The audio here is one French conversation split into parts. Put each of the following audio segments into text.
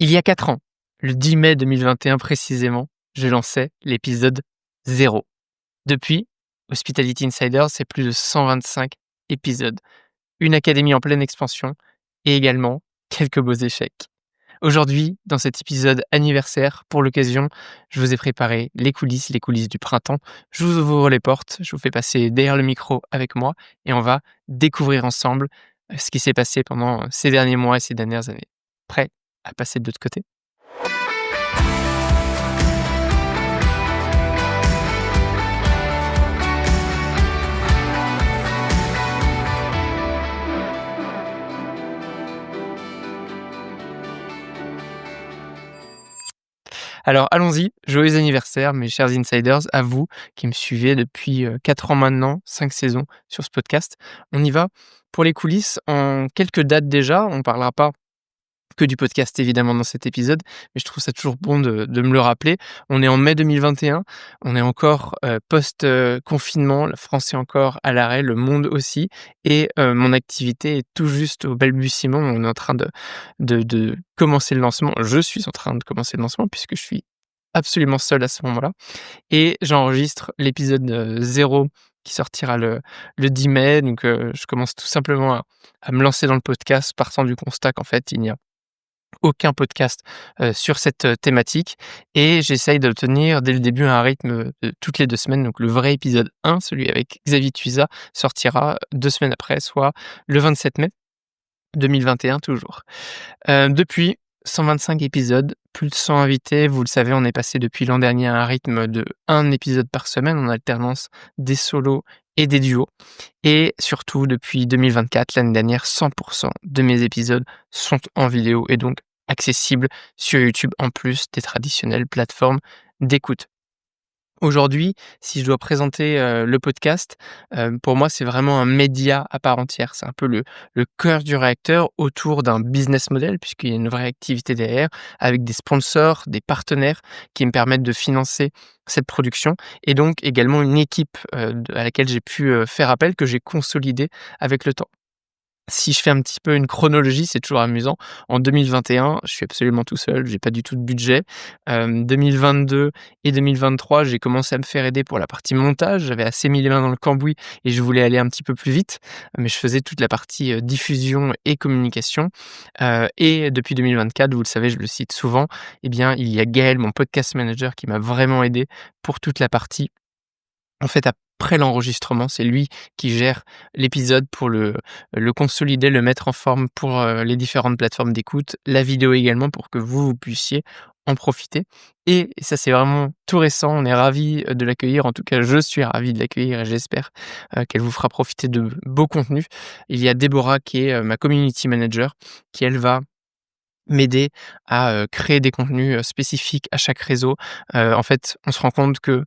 Il y a 4 ans, le 10 mai 2021 précisément, je lançais l'épisode 0. Depuis, Hospitality Insiders, c'est plus de 125 épisodes, une académie en pleine expansion et également quelques beaux échecs. Aujourd'hui, dans cet épisode anniversaire, pour l'occasion, je vous ai préparé les coulisses du printemps. Je vous ouvre les portes, je vous fais passer derrière le micro avec moi et on va découvrir ensemble ce qui s'est passé pendant ces derniers mois et ces dernières années. Prêt à passer de l'autre côté? Alors allons-y, joyeux anniversaire mes chers insiders, à vous qui me suivez depuis, 4 ans maintenant, 5 saisons sur ce podcast. On y va pour les coulisses en quelques dates déjà, on ne parlera pas que du podcast évidemment dans cet épisode, mais je trouve ça toujours bon de me le rappeler. On est en mai 2021, on est encore, post, confinement, la France est encore à l'arrêt, le monde aussi et mon activité est tout juste au balbutiement. On est en train de commencer le lancement. Je suis en train de commencer le lancement puisque je suis absolument seul à ce moment-là et j'enregistre l'épisode, 0 qui sortira le 10 mai. Donc je commence tout simplement à me lancer dans le podcast partant du constat qu'en fait il n'y a aucun podcast, sur cette, thématique et j'essaye d'obtenir dès le début un rythme, toutes les 2 semaines. Donc le vrai épisode 1, celui avec Xavier Tuisa, sortira 2 semaines après, soit le 27 mai 2021 toujours. Depuis 125 épisodes, plus de 100 invités. Vous le savez, on est passé depuis l'an dernier à un rythme de 1 épisode par semaine en alternance des solos et des duos et surtout depuis 2024, l'année dernière, 100 de mes épisodes sont en vidéo et donc accessibles sur YouTube en plus des traditionnelles plateformes d'écoute. Aujourd'hui, si je dois présenter, le podcast, pour moi, c'est vraiment un média à part entière. C'est un peu le cœur du réacteur autour d'un business model puisqu'il y a une vraie activité derrière, avec des sponsors, des partenaires qui me permettent de financer cette production et donc également une équipe, à laquelle j'ai pu, faire appel, que j'ai consolidée avec le temps. Si je fais un petit peu une chronologie, c'est toujours amusant. En 2021, je suis absolument tout seul, j'ai pas du tout de budget. 2022 et 2023, j'ai commencé à me faire aider pour la partie montage. J'avais assez mis les mains dans le cambouis et je voulais aller un petit peu plus vite, mais je faisais toute la partie, diffusion et communication. Et depuis 2024, vous le savez, je le cite souvent, eh bien, il y a Gaël, mon podcast manager, qui m'a vraiment aidé pour toute la partie en fait, après l'enregistrement, c'est lui qui gère l'épisode pour le consolider, le mettre en forme pour, les différentes plateformes d'écoute, la vidéo également pour que vous puissiez en profiter et ça, c'est vraiment tout récent. On est ravis, de l'accueillir. En tout cas, je suis ravi de l'accueillir et j'espère, qu'elle vous fera profiter de beaux contenus. Il y a Déborah qui est, ma community manager qui, elle, va m'aider à, créer des contenus, spécifiques à chaque réseau. En fait, on se rend compte que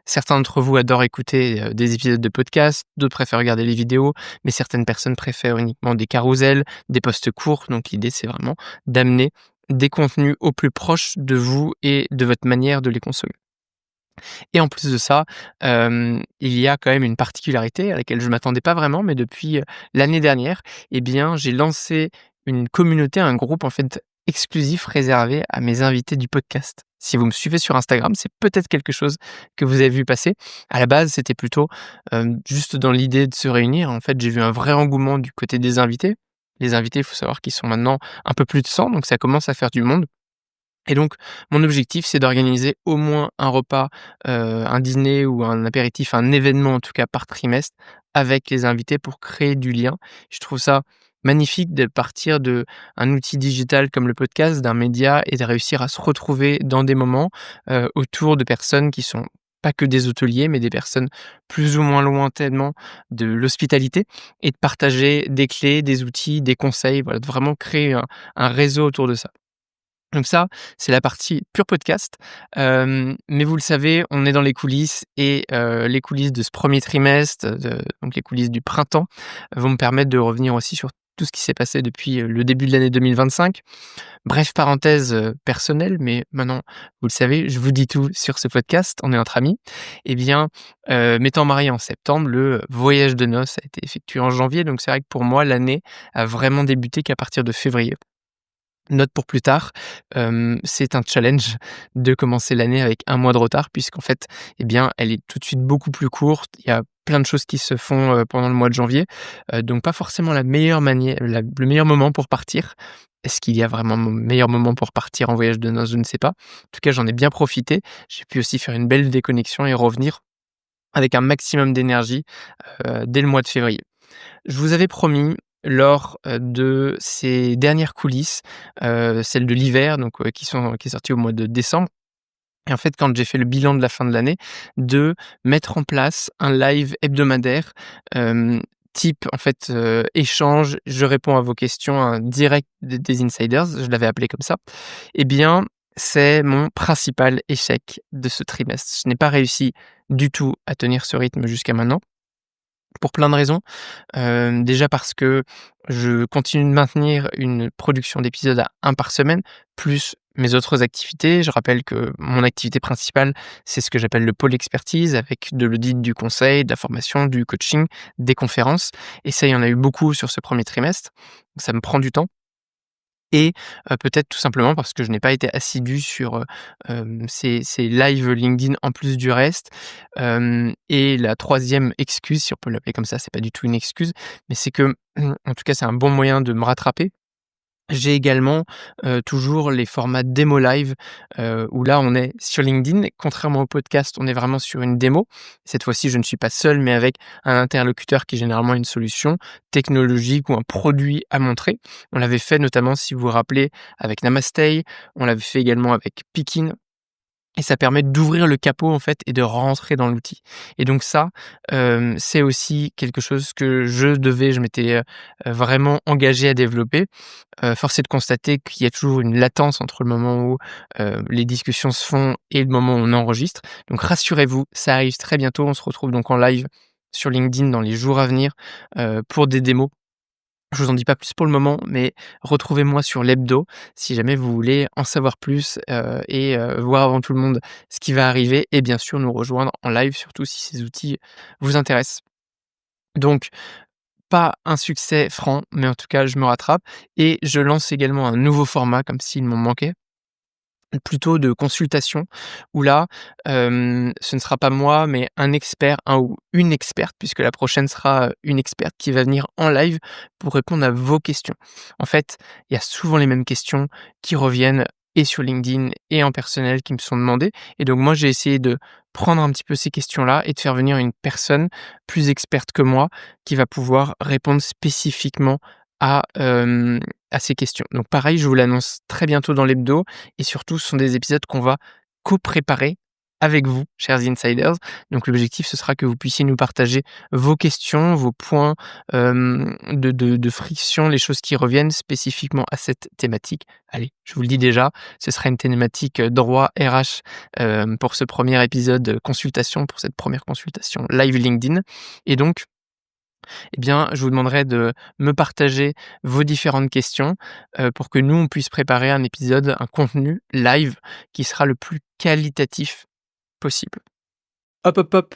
certains d'entre vous adorent écouter, des épisodes de podcast, d'autres préfèrent regarder les vidéos, mais certaines personnes préfèrent uniquement des carousels, des posts courts. Donc l'idée, c'est vraiment d'amener des contenus au plus proche de vous et de votre manière de les consommer. Et en plus de ça, il y a quand même une particularité à laquelle je ne m'attendais pas vraiment, mais depuis, l'année dernière, eh bien, j'ai lancé une communauté, un groupe en fait exclusif réservé à mes invités du podcast. Si vous me suivez sur Instagram, c'est peut-être quelque chose que vous avez vu passer. À la base, c'était plutôt, juste dans l'idée de se réunir. En fait, j'ai vu un vrai engouement du côté des invités. Les invités, il faut savoir qu'ils sont maintenant un peu plus de 100, donc ça commence à faire du monde. Et donc, mon objectif, c'est d'organiser au moins un repas, un dîner ou un apéritif, un événement en tout cas par trimestre avec les invités pour créer du lien. Je trouve ça magnifique de partir de un outil digital comme le podcast, d'un média et de réussir à se retrouver dans des moments, autour de personnes qui sont pas que des hôteliers, mais des personnes plus ou moins lointainement de l'hospitalité et de partager des clés, des outils, des conseils, voilà, de vraiment créer un réseau autour de ça. Donc ça, c'est la partie pure podcast, mais vous le savez, on est dans les coulisses et les coulisses de ce premier trimestre, donc les coulisses du printemps, vont me permettre de revenir aussi sur tout ce qui s'est passé depuis, le début de l'année 2025. Bref, parenthèse, personnelle, mais maintenant, vous le savez, je vous dis tout sur ce podcast, on est entre amis. Eh bien, m'étant marié en septembre, le voyage de noces a été effectué en janvier, donc c'est vrai que pour moi, l'année a vraiment débuté qu'à partir de février. Note pour plus tard, c'est un challenge de commencer l'année avec un mois de retard puisqu'en fait, eh bien, elle est tout de suite beaucoup plus courte. Il y a plein de choses qui se font, pendant le mois de janvier, donc pas forcément la meilleure manière le meilleur moment pour partir. Est-ce qu'il y a vraiment un meilleur moment pour partir en voyage de noces? Je ne sais pas. En tout cas, j'en ai bien profité. J'ai pu aussi faire une belle déconnexion et revenir avec un maximum d'énergie, dès le mois de février. Je vous avais promis lors, de ces dernières coulisses, celles de l'hiver donc qui est sortie au mois de décembre et en fait, quand j'ai fait le bilan de la fin de l'année, de mettre en place un live hebdomadaire, type en fait, échange, je réponds à vos questions, un direct des insiders, je l'avais appelé comme ça. Eh bien, c'est mon principal échec de ce trimestre. Je n'ai pas réussi du tout à tenir ce rythme jusqu'à maintenant, pour plein de raisons. Déjà parce que je continue de maintenir une production d'épisodes à 1 par semaine, plus mes autres activités. Je rappelle que mon activité principale, c'est ce que j'appelle le pôle expertise avec de l'audit, du conseil, de la formation, du coaching, des conférences et ça, il y en a eu beaucoup sur ce premier trimestre. Ça me prend du temps et peut-être tout simplement parce que je n'ai pas été assidu sur, ces lives LinkedIn en plus du reste. Et la troisième excuse, si on peut l'appeler comme ça, c'est pas du tout une excuse, mais c'est que, en tout cas, c'est un bon moyen de me rattraper. J'ai également, toujours les formats démo live, où là, on est sur LinkedIn. Contrairement au podcast, on est vraiment sur une démo. Cette fois-ci, je ne suis pas seul, mais avec un interlocuteur qui est généralement une solution technologique ou un produit à montrer. On l'avait fait notamment, si vous vous rappelez, avec Namaste, on l'avait fait également avec Pikin et ça permet d'ouvrir le capot, en fait et de rentrer dans l'outil et donc ça, c'est aussi quelque chose que je m'étais, vraiment engagé à développer. Force est de constater qu'il y a toujours une latence entre le moment où, les discussions se font et le moment où on enregistre. Donc rassurez-vous, ça arrive très bientôt. On se retrouve donc en live sur LinkedIn dans les jours à venir, pour des démos. Je vous en dis pas plus pour le moment, mais retrouvez-moi sur l'hebdo si jamais vous voulez en savoir plus, et voir avant tout le monde ce qui va arriver et bien sûr nous rejoindre en live, surtout si ces outils vous intéressent. Donc pas un succès franc, mais en tout cas, je me rattrape et je lance également un nouveau format comme s'il m'en manquait, plutôt de consultation où là, ce ne sera pas moi, mais un expert, un ou une experte, puisque la prochaine sera, une experte qui va venir en live pour répondre à vos questions. En fait, il y a souvent les mêmes questions qui reviennent et sur LinkedIn et en personnel qui me sont demandées et donc moi, j'ai essayé de prendre un petit peu ces questions-là et de faire venir une personne plus experte que moi qui va pouvoir répondre spécifiquement à, à ces questions. Donc pareil, je vous l'annonce très bientôt dans l'hebdo et surtout, ce sont des épisodes qu'on va co-préparer avec vous, chers insiders. Donc l'objectif, ce sera que vous puissiez nous partager vos questions, vos points, de friction, les choses qui reviennent spécifiquement à cette thématique. Allez, je vous le dis déjà, ce sera une thématique, droit RH, pour ce premier épisode, consultation, pour cette première consultation live LinkedIn et donc eh bien, je vous demanderai de me partager vos différentes questions, pour que nous, on puisse préparer un épisode, un contenu live qui sera le plus qualitatif possible. Hop, hop, hop,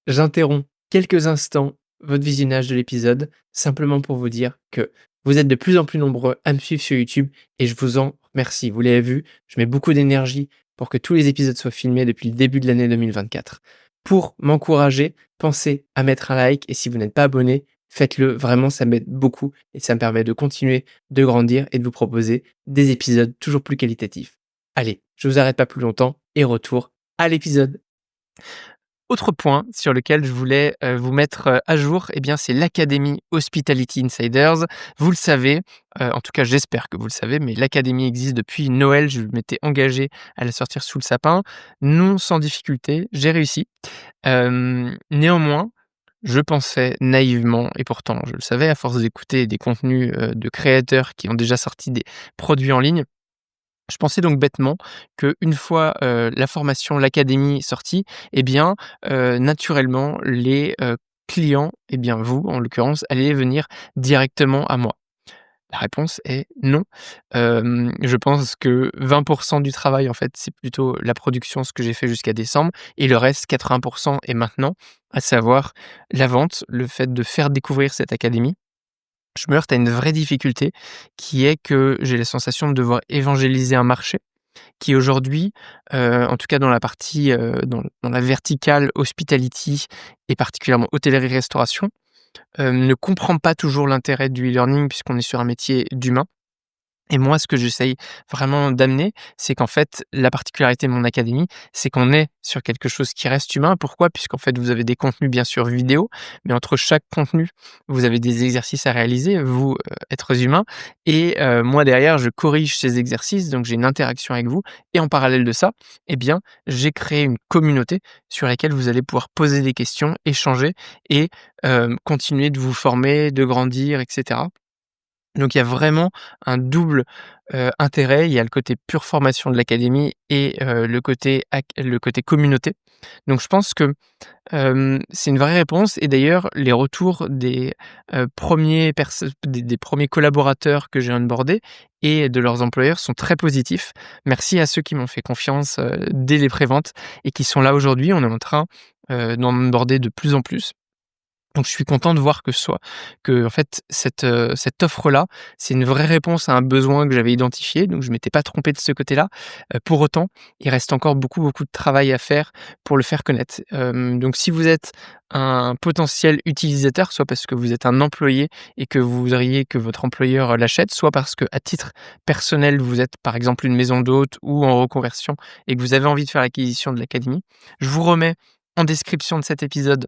j'interromps quelques instants votre visionnage de l'épisode, simplement pour vous dire que vous êtes de plus en plus nombreux à me suivre sur YouTube et je vous en remercie. Vous l'avez vu, je mets beaucoup d'énergie pour que tous les épisodes soient filmés depuis le début de l'année 2024. Pour m'encourager, pensez à mettre un like et si vous n'êtes pas abonné, faites-le. Vraiment, ça m'aide beaucoup et ça me permet de continuer de grandir et de vous proposer des épisodes toujours plus qualitatifs. Allez, je vous arrête pas plus longtemps et retour à l'épisode. Autre point sur lequel je voulais, vous mettre, à jour eh bien, c'est l'académie Hospitality Insiders. Vous le savez, en tout cas j'espère que vous le savez, mais l'académie existe depuis Noël. Je m'étais engagé à la sortir sous le sapin. Non sans difficulté, j'ai réussi. Néanmoins, je pensais naïvement et pourtant je le savais à force d'écouter des contenus, de créateurs qui ont déjà sorti des produits en ligne, je pensais donc bêtement qu'une fois, la formation, l'académie sortie eh bien, naturellement les, clients eh bien vous, en l'occurrence, alliez venir directement à moi. La réponse est non. Je pense que 20 du travail, en fait, c'est plutôt la production, ce que j'ai fait jusqu'à décembre et le reste, 80 est maintenant, à savoir la vente, le fait de faire découvrir cette académie. Je me heurte à une vraie difficulté qui est que j'ai la sensation de devoir évangéliser un marché qui aujourd'hui, en tout cas dans la partie, dans la verticale hospitality et particulièrement hôtellerie-restauration, ne comprend pas toujours l'intérêt du e-learning puisqu'on est sur un métier d'humain. Et moi, ce que j'essaye vraiment d'amener, c'est qu'en fait, la particularité de mon académie, c'est qu'on est sur quelque chose qui reste humain. Pourquoi? Puisqu'en fait, vous avez des contenus bien sûr vidéo, mais entre chaque contenu, vous avez des exercices à réaliser, vous, êtres humains et moi derrière, je corrige ces exercices, donc j'ai une interaction avec vous et en parallèle de ça, eh bien, j'ai créé une communauté sur laquelle vous allez pouvoir poser des questions, échanger et continuer de vous former, de grandir et cetera. Donc il y a vraiment un double, intérêt. Il y a le côté pure formation de l'académie et le côté communauté. Donc je pense que, c'est une vraie réponse et d'ailleurs les retours des, 1ers des 1ers collaborateurs que j'ai onboardés et de leurs employeurs sont très positifs. Merci à ceux qui m'ont fait confiance, dès les préventes et qui sont là aujourd'hui. On est en train, d'en onboarder de plus en plus. Donc je suis content de voir que en fait cette offre-là, c'est une vraie réponse à un besoin que j'avais identifié, donc je m'étais pas trompé de ce côté-là. Pour autant, il reste encore beaucoup, beaucoup de travail à faire pour le faire connaître. Donc si vous êtes un potentiel utilisateur, soit parce que vous êtes un employé et que vous voudriez que votre employeur l'achète, soit parce qu'à titre personnel, vous êtes par exemple une maison d'hôtes ou en reconversion et que vous avez envie de faire l'acquisition de l'académie, je vous remets en description de cet épisode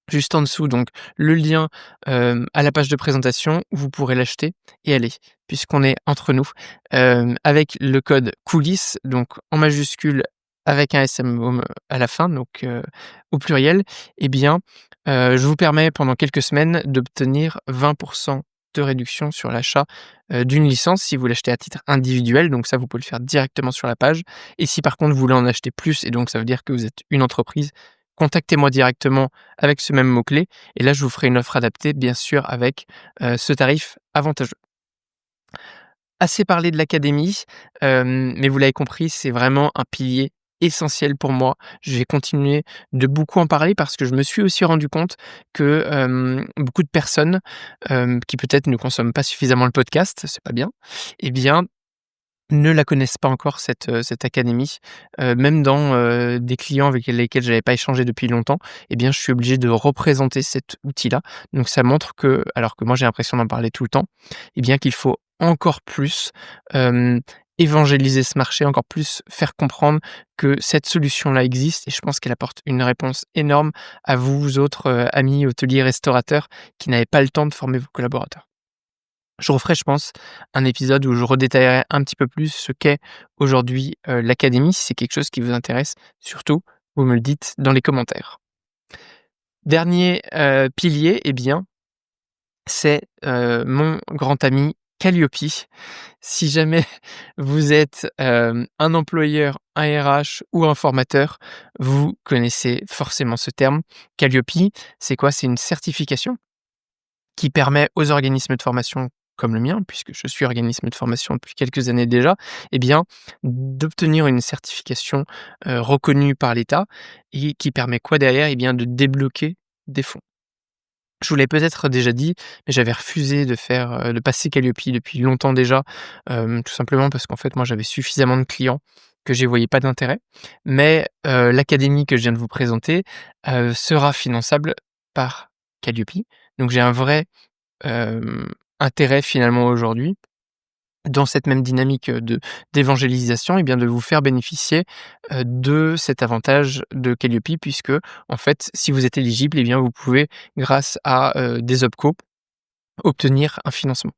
juste en dessous, donc le lien, à la page de présentation où vous pourrez l'acheter et allez, puisqu'on est entre nous, avec le code coulisses, donc en majuscule avec un S M à la fin, donc au pluriel, eh bien, je vous permets pendant quelques semaines d'obtenir 20 de réduction sur l'achat, d'une licence si vous l'achetez à titre individuel, donc ça vous pouvez le faire directement sur la page et si par contre vous voulez en acheter plus et donc ça veut dire que vous êtes une entreprise, contactez-moi directement avec ce même mot-clé et là, je vous ferai une offre adaptée, bien sûr, avec, ce tarif avantageux. Assez parlé de l'académie, mais vous l'avez compris, c'est vraiment un pilier essentiel pour moi. Je vais continuer de beaucoup en parler parce que je me suis aussi rendu compte que, beaucoup de personnes, qui peut-être ne consomment pas suffisamment le podcast, c'est pas bien, eh bien, ne la connaissent pas encore cette académie, même dans, des clients avec lesquels j'avais pas échangé depuis longtemps, eh bien, je suis obligé de représenter cet outil-là. Donc ça montre que alors que moi j'ai l'impression d'en parler tout le temps, eh bien qu'il faut encore plus, hem, évangéliser ce marché, encore plus faire comprendre que cette solution-là existe et je pense qu'elle apporte une réponse énorme à vous autres, amis hôteliers, restaurateurs qui n'avez pas le temps de former vos collaborateurs. Je referai, je pense, un épisode où je redétaillerai un petit peu plus ce qu'est aujourd'hui, l'académie. Si c'est quelque chose qui vous intéresse, surtout, vous me le dites dans les commentaires. Dernier, pilier, eh bien, c'est, mon grand ami Calliope. Si jamais vous êtes, un employeur, un RH ou un formateur, vous connaissez forcément ce terme. Calliope, c'est quoi? C'est une certification qui permet aux organismes de formation comme le mien, puisque je suis organisme de formation depuis quelques années déjà, eh bien, d'obtenir une certification, reconnue par l'État et qui permet quoi derrière? Eh bien, de débloquer des fonds. Je vous l'ai peut-être déjà dit, mais j'avais refusé de passer Calliope depuis longtemps déjà, tout simplement parce qu'en fait, moi, j'avais suffisamment de clients que j'y voyais pas d'intérêt. Mais, l'académie que je viens de vous présenter, sera finançable par Calliope. Donc j'ai un vrai hem, intérêt finalement aujourd'hui, dans cette même dynamique, d'évangélisation et bien de vous faire bénéficier, de cet avantage de Calliope puisque, en fait, si vous êtes éligible et bien vous pouvez grâce à, des OPCO obtenir un financement.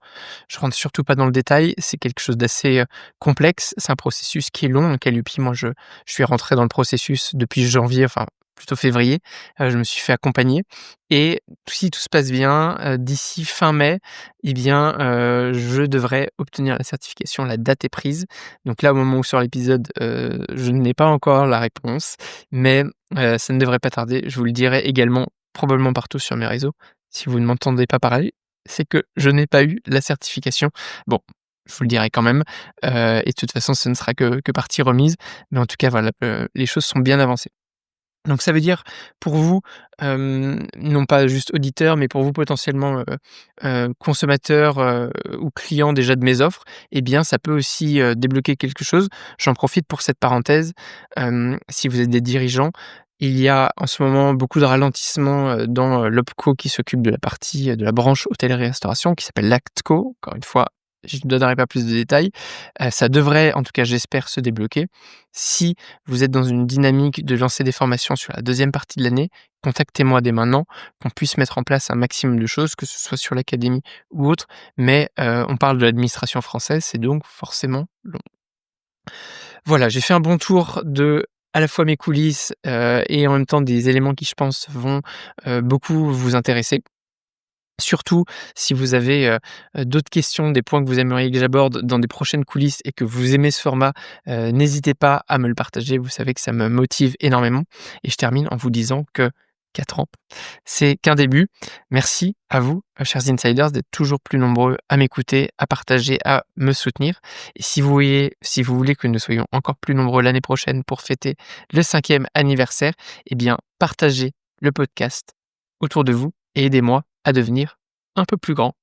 Je rentre surtout pas dans le détail, c'est quelque chose d'assez, complexe. C'est un processus qui est long, donc Calliope, moi je suis rentré dans le processus depuis janvier, enfin plutôt février. Je me suis fait accompagner et si tout se passe bien, d'ici fin mai, eh bien, je devrais obtenir la certification. La date est prise. Donc là, au moment où sort l'épisode, je n'ai pas encore la réponse, mais, ça ne devrait pas tarder. Je vous le dirai également probablement partout sur mes réseaux. Si vous ne m'entendez pas parler, c'est que je n'ai pas eu la certification. Bon, je vous le dirai quand même, et de toute façon, ce ne sera que partie remise, mais en tout cas, voilà, les choses sont bien avancées. Donc ça veut dire pour vous, non pas juste auditeur, mais pour vous potentiellement, consommateur, ou client déjà de mes offres, eh bien ça peut aussi, débloquer quelque chose. J'en profite pour cette parenthèse, si vous êtes des dirigeants, il y a en ce moment beaucoup de ralentissement, dans, l'OPCO qui s'occupe de la partie, de la branche hôtellerie-restauration qui s'appelle l'ACTCO. Encore une fois, je ne donnerai pas plus de détails. Ça devrait, en tout cas j'espère, se débloquer. Si vous êtes dans une dynamique de lancer des formations sur la deuxième partie de l'année, contactez-moi dès maintenant, qu'on puisse mettre en place un maximum de choses, que ce soit sur l'académie ou autre. Mais, on parle de l'administration française, c'est donc forcément long. Voilà, j'ai fait un bon tour de à la fois mes coulisses, et en même temps des éléments qui je pense vont, beaucoup vous intéresser. Surtout si vous avez, d'autres questions, des points que vous aimeriez que j'aborde dans des prochaines coulisses et que vous aimez ce format, n'hésitez pas à me le partager. Vous savez que ça me motive énormément et je termine en vous disant que 4 ans, c'est qu'un début. Merci à vous, chers insiders, d'être toujours plus nombreux à m'écouter, à partager, à me soutenir et si vous voulez que nous soyons encore plus nombreux l'année prochaine pour fêter le 5e anniversaire, eh bien partagez le podcast autour de vous et aidez-moi à devenir un peu plus grand.